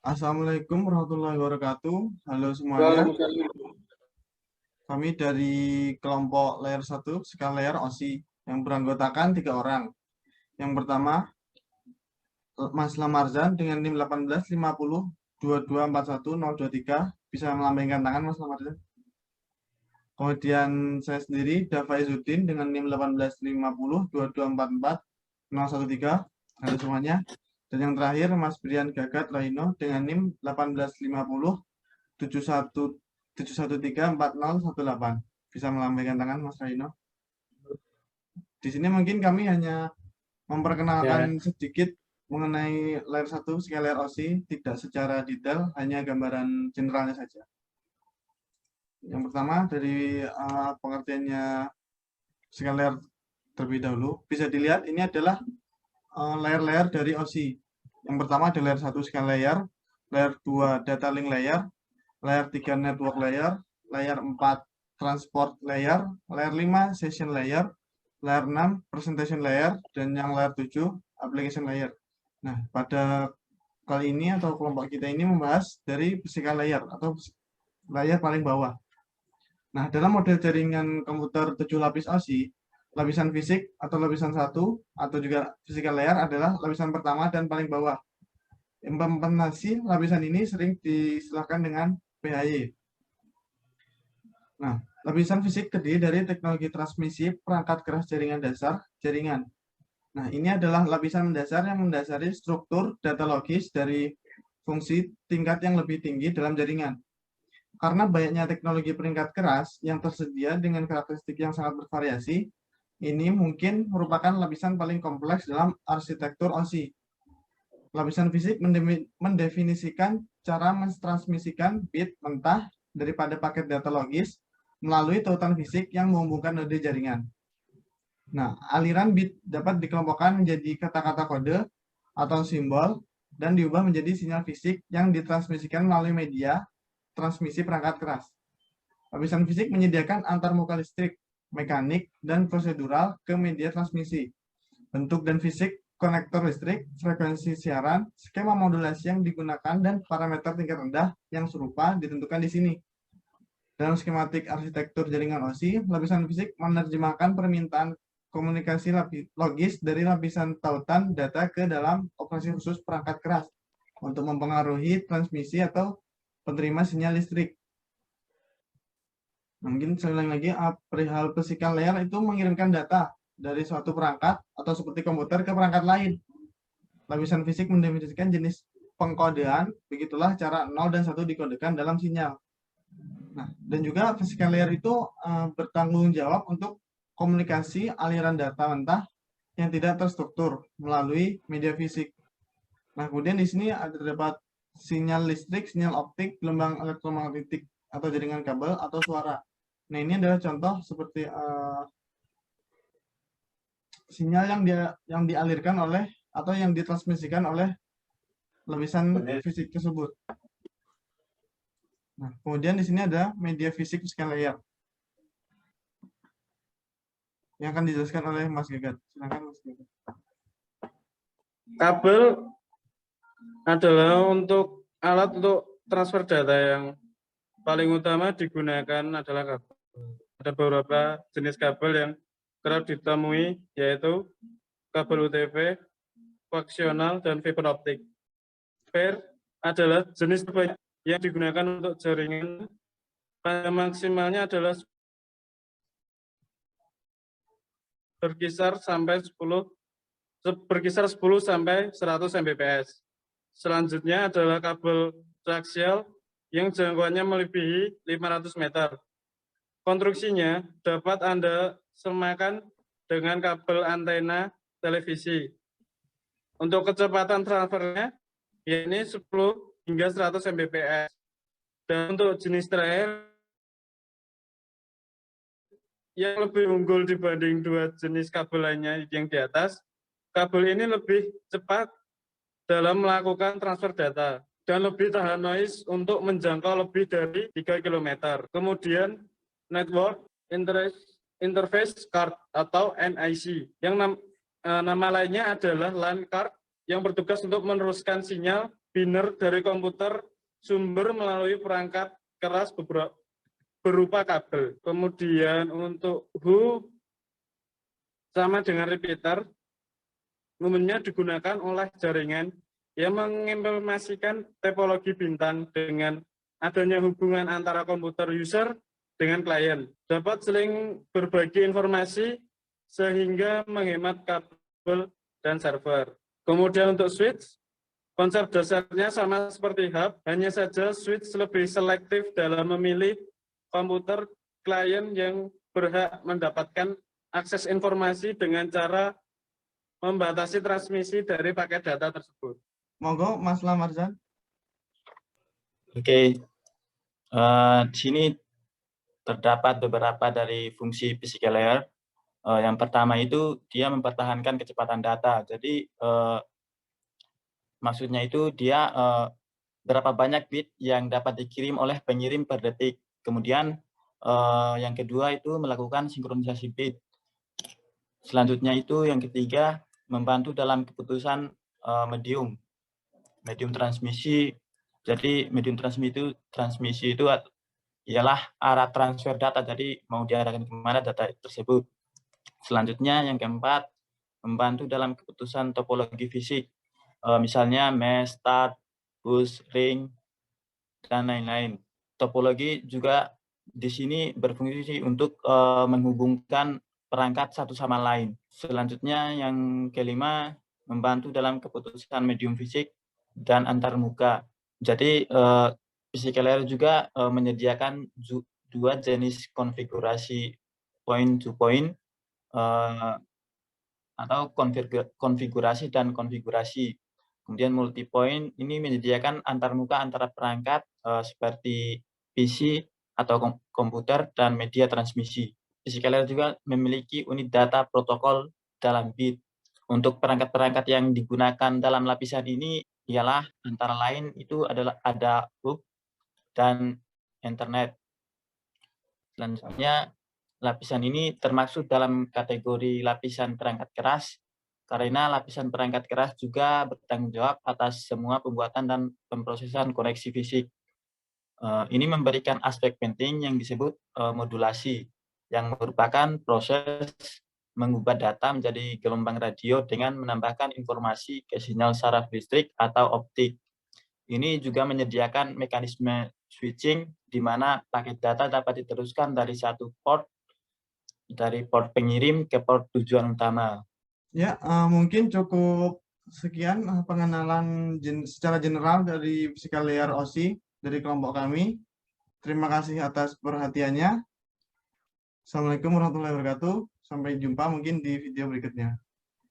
Assalamualaikum warahmatullahi wabarakatuh. Halo semuanya. Waalaikumsalam. Kami dari kelompok layer 1 skala layer OSI yang beranggotakan 3 orang. Yang pertama, Mas Lamarzan dengan NIM 1850224123. Bisa melambaikan tangan Mas Lamarzan. Kemudian saya sendiri, Dava Izzuddin dengan NIM 1850224413. Halo semuanya. Dan yang terakhir, Mas Brian Gagat Raino dengan NIM 185071134018. Bisa melambaikan tangan Mas Raino. Di sini mungkin kami hanya memperkenalkan sedikit mengenai layer 1 skala layer OSI, tidak secara detail, hanya gambaran generalnya saja. Yang pertama dari pengertiannya skala layer terlebih dahulu, bisa dilihat ini adalah layer-layer dari OSI. Yang pertama ada layer 1 skala layer 2 data link layer 3 network layer 4 transport layer 5 session layer 6 presentation layer, dan yang layer 7 application layer. Nah, pada kali ini atau kelompok kita ini membahas dari physical layer atau layer paling bawah. Nah, dalam model jaringan komputer 7 lapis OSI, lapisan fisik atau lapisan 1 atau juga physical layer adalah lapisan pertama dan paling bawah. Implementasi lapisan ini sering diistilahkan dengan PHY. Nah, lapisan fisik terdiri dari teknologi transmisi perangkat keras jaringan dasar jaringan. Nah, ini adalah lapisan mendasar yang mendasari struktur data logis dari fungsi tingkat yang lebih tinggi dalam jaringan. Karena banyaknya teknologi peringkat keras yang tersedia dengan karakteristik yang sangat bervariasi, ini mungkin merupakan lapisan paling kompleks dalam arsitektur OSI. Lapisan fisik mendefinisikan cara mentransmisikan bit mentah daripada paket data logis melalui tautan fisik yang menghubungkan node jaringan. Nah, aliran bit dapat dikelompokkan menjadi kata-kata kode atau simbol dan diubah menjadi sinyal fisik yang ditransmisikan melalui media transmisi perangkat keras. Lapisan fisik menyediakan antarmuka listrik, mekanik, dan prosedural ke media transmisi. Bentuk dan fisik konektor listrik, frekuensi siaran, skema modulasi yang digunakan, dan parameter tingkat rendah yang serupa ditentukan di sini. Dalam skematik arsitektur jaringan OSI, lapisan fisik menerjemahkan permintaan komunikasi logis dari lapisan tautan data ke dalam operasi khusus perangkat keras untuk mempengaruhi transmisi atau penerima sinyal listrik. Nah, mungkin sekali lagi, perihal physical layer itu mengirimkan data dari suatu perangkat atau seperti komputer ke perangkat lain. Lapisan fisik mendefinisikan jenis pengkodean, begitulah cara 0 dan 1 dikodekan dalam sinyal. Nah, dan juga physical layer itu bertanggung jawab untuk komunikasi aliran data mentah yang tidak terstruktur melalui media fisik. Nah, kemudian di sini ada terdapat sinyal listrik, sinyal optik, gelombang elektromagnetik atau jaringan kabel atau suara. Nah, ini adalah contoh seperti sinyal yang dialirkan oleh atau yang ditransmisikan oleh lapisan fisik tersebut. Nah, kemudian di sini ada media fisik physical layer yang akan dijelaskan oleh Mas Gagat. Silakan Mas Gagat. Kabel adalah untuk alat untuk transfer data yang paling utama digunakan adalah kabel. Ada beberapa jenis kabel yang kerap ditemui, yaitu kabel UTV, koaksional, dan fiber optik. Pair adalah jenis kabel yang digunakan untuk jaringan. Pada maksimalnya adalah berkisar 10 sampai 100 Mbps. Selanjutnya adalah kabel koaksial yang jangkauannya melebihi 500 meter. Konstruksinya dapat Anda samakan dengan kabel antena televisi. Untuk kecepatan transfernya, yakni 10 hingga 100 Mbps. Dan untuk jenis terakhir, yang lebih unggul dibanding dua jenis kabel lainnya yang di atas, kabel ini lebih cepat dalam melakukan transfer data dan lebih tahan noise untuk menjangkau lebih dari 3 km. Kemudian Network Interface Card atau NIC, yang nama lainnya adalah LAN card, yang bertugas untuk meneruskan sinyal biner dari komputer sumber melalui perangkat keras berupa kabel. Kemudian untuk who sama dengan repeater, umumnya digunakan oleh jaringan yang mengimplementasikan topologi bintang dengan adanya hubungan antara komputer user dengan klien. Dapat saling berbagi informasi sehingga menghemat kabel dan server. Kemudian untuk switch, konsep dasarnya sama seperti hub, hanya saja switch lebih selektif dalam memilih komputer klien yang berhak mendapatkan akses informasi dengan cara membatasi transmisi dari paket data tersebut. Monggo, Mas Lamarzan. Oke, di sini terdapat beberapa dari fungsi physical layer. Yang pertama itu dia mempertahankan kecepatan data. Jadi maksudnya itu dia berapa banyak bit yang dapat dikirim oleh pengirim per detik. Kemudian yang kedua itu melakukan sinkronisasi bit. Selanjutnya itu yang ketiga membantu dalam keputusan medium transmisi. Jadi medium transmisi itu ialah arah transfer data. Jadi mau diarahkan kemana data tersebut. Selanjutnya yang keempat membantu dalam keputusan topologi fisik. Misalnya mesh, start, push, ring, dan lain-lain. Topologi juga di sini berfungsi untuk menghubungkan perangkat satu sama lain. Selanjutnya yang kelima membantu dalam keputusan medium fisik dan antarmuka. Jadi physical layer juga menyediakan dua jenis konfigurasi point to point atau konfigurasi dan konfigurasi. Kemudian multi point ini menyediakan antarmuka antara perangkat seperti PC atau komputer dan media transmisi. Physical layer juga memiliki unit data protokol dalam bit. Untuk perangkat-perangkat yang digunakan dalam lapisan ini ialah antara lain itu adalah ada hub dan internet. Selanjutnya lapisan ini termasuk dalam kategori lapisan perangkat keras karena lapisan perangkat keras juga bertanggung jawab atas semua pembuatan dan pemrosesan koneksi fisik. Ini memberikan aspek penting yang disebut modulasi, yang merupakan proses mengubah data menjadi gelombang radio dengan menambahkan informasi ke sinyal saraf listrik atau optik. Ini juga menyediakan mekanisme switching di mana paket data dapat diteruskan dari satu port, dari port pengirim ke port tujuan utama. Ya, mungkin cukup sekian pengenalan secara general dari physical layer OSI dari kelompok kami. Terima kasih atas perhatiannya. Assalamualaikum warahmatullahi wabarakatuh. Sampai jumpa mungkin di video berikutnya.